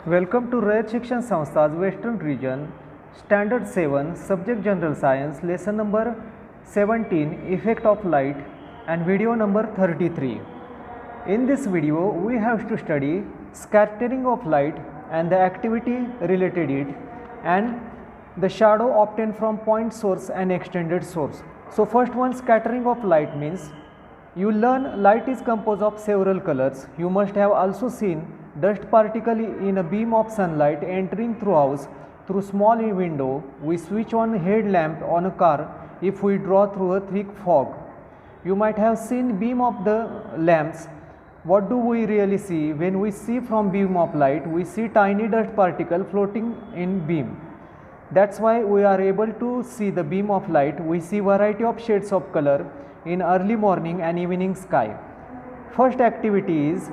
Welcome to Rayat Shikshan Sanstha's Western Region, Standard 7, Subject General Science, Lesson number 17, Effect of Light, and video number 33. In this video, we have to study scattering of light and the activity related it, and the shadow obtained from point source and extended source. So first one, scattering of light means you learn light is composed of several colors. You must have also seen dust particle in a beam of sunlight entering through house through small window. We switch on headlamp on a car if we draw through a thick fog. You might have seen beam of the lamps. What do we really see? When we see from beam of light, we see tiny dust particle floating in beam. That's why we are able to see the beam of light. We see variety of shades of color in early morning and evening sky. First activity is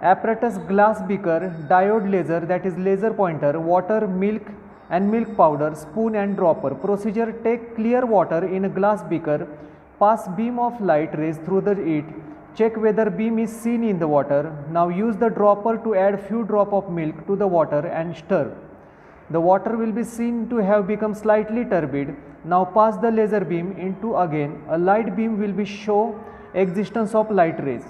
apparatus, glass beaker, diode laser, that is laser pointer, water, milk and milk powder, spoon and dropper. Procedure: take clear water in a glass beaker, pass beam of light rays through it, check whether beam is seen in the water. Now use the dropper to add few drop of milk to the water and stir. The water will be seen to have become slightly turbid. Now pass the laser beam into again. A light beam will be show existence of light rays.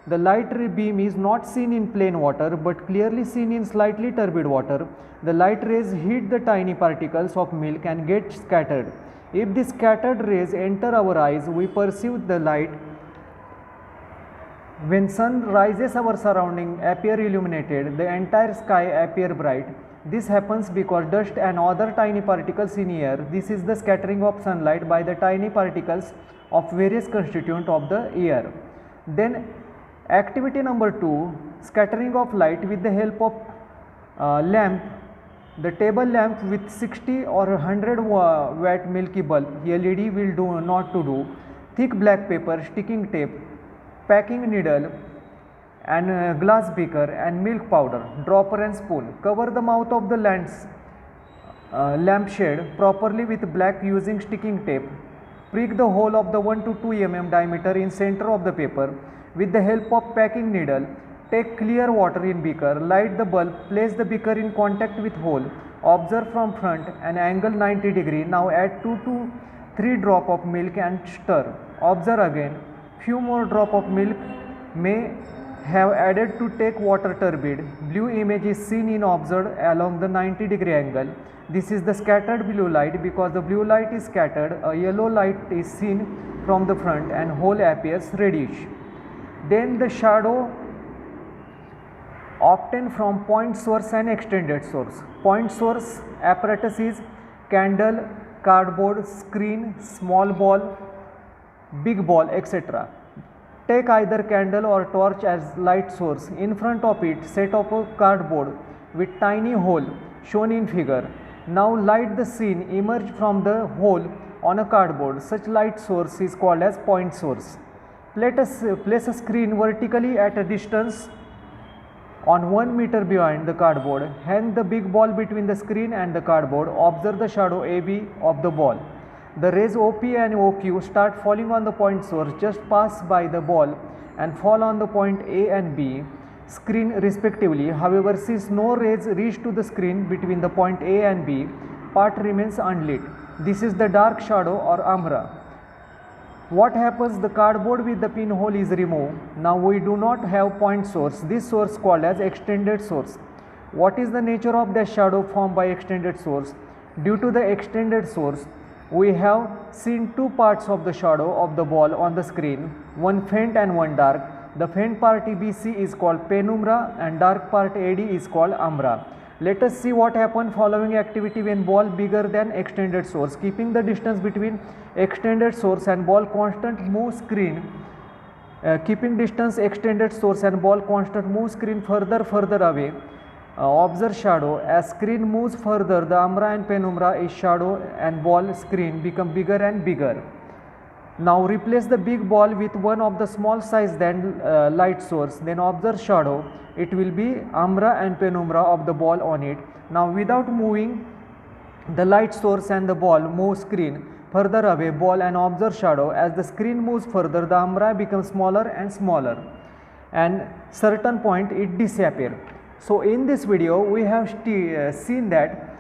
The light ray beam is not seen in plain water but clearly seen in slightly turbid water. The light rays hit the tiny particles of milk and get scattered. If the scattered rays enter our eyes, we perceive the light. When sun rises, our surrounding appear illuminated, the entire sky appear bright. This happens because dust and other tiny particles in air. This is the scattering of sunlight by the tiny particles of various constituents of the air. Then activity number 2, scattering of light with the help of lamp. The table lamp with 60 or 100 watt milky bulb LED will do not to do. Thick black paper, sticking tape, packing needle and glass beaker and milk powder, dropper and spoon. Cover the mouth of the lampshade properly with black using sticking tape. Prick the hole of the 1 to 2 mm diameter in center of the paper. With the help of packing needle, take clear water in beaker, light the bulb, place the beaker in contact with hole, observe from front and angle 90 degree. Now add 2 to 3 drop of milk and stir. Observe again. Few more drop of milk may have added to take water turbid. Blue image is seen in observed along the 90 degree angle. This is the scattered blue light. Because the blue light is scattered, a yellow light is seen from the front and whole appears reddish. Then the shadow obtained from point source and extended source. Point source apparatus is candle, cardboard, screen, small ball, big ball, etc. Take either candle or torch as light source. In front of it, set up a cardboard with tiny hole shown in figure. Now light the scene emerge from the hole on a cardboard. Such light source is called as point source. Place a screen vertically at a distance on 1 meter behind the cardboard. Hang the big ball between the screen and the cardboard. Observe the shadow AB of the ball. The rays OP and OQ start falling on the point source, just pass by the ball and fall on the point A and B screen respectively. However, since no rays reach to the screen between the point A and B, part remains unlit. This is the dark shadow or umbra. What happens? The cardboard with the pinhole is removed. Now we do not have point source. This source called as extended source. What is the nature of the shadow formed by extended source? Due to the extended source, we have seen two parts of the shadow of the ball on the screen, one faint and one dark. The faint part BC is called penumbra and dark part AD is called umbra. Let us see what happened following activity when ball bigger than extended source. Keeping the distance between extended source and ball constant, move screen. Keeping distance extended source and ball constant, move screen further away. Observe shadow. As screen moves further, the umbra and penumbra is shadow and ball screen become bigger and bigger. Now replace the big ball with one of the small size than light source. Then observe shadow. It will be umbra and penumbra of the ball on it. Now without moving the light source and the ball, move screen further away, ball and observe shadow. As the screen moves further, the umbra becomes smaller and smaller, and certain point it disappears. So in this video we have seen that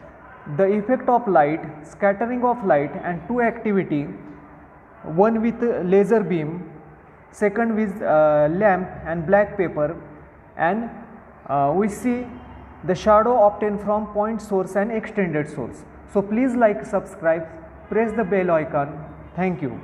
the effect of light, scattering of light, and two activity, one with laser beam, second with lamp and black paper, and we see the shadow obtained from point source and extended source. So please like, subscribe, press the bell icon. Thank you.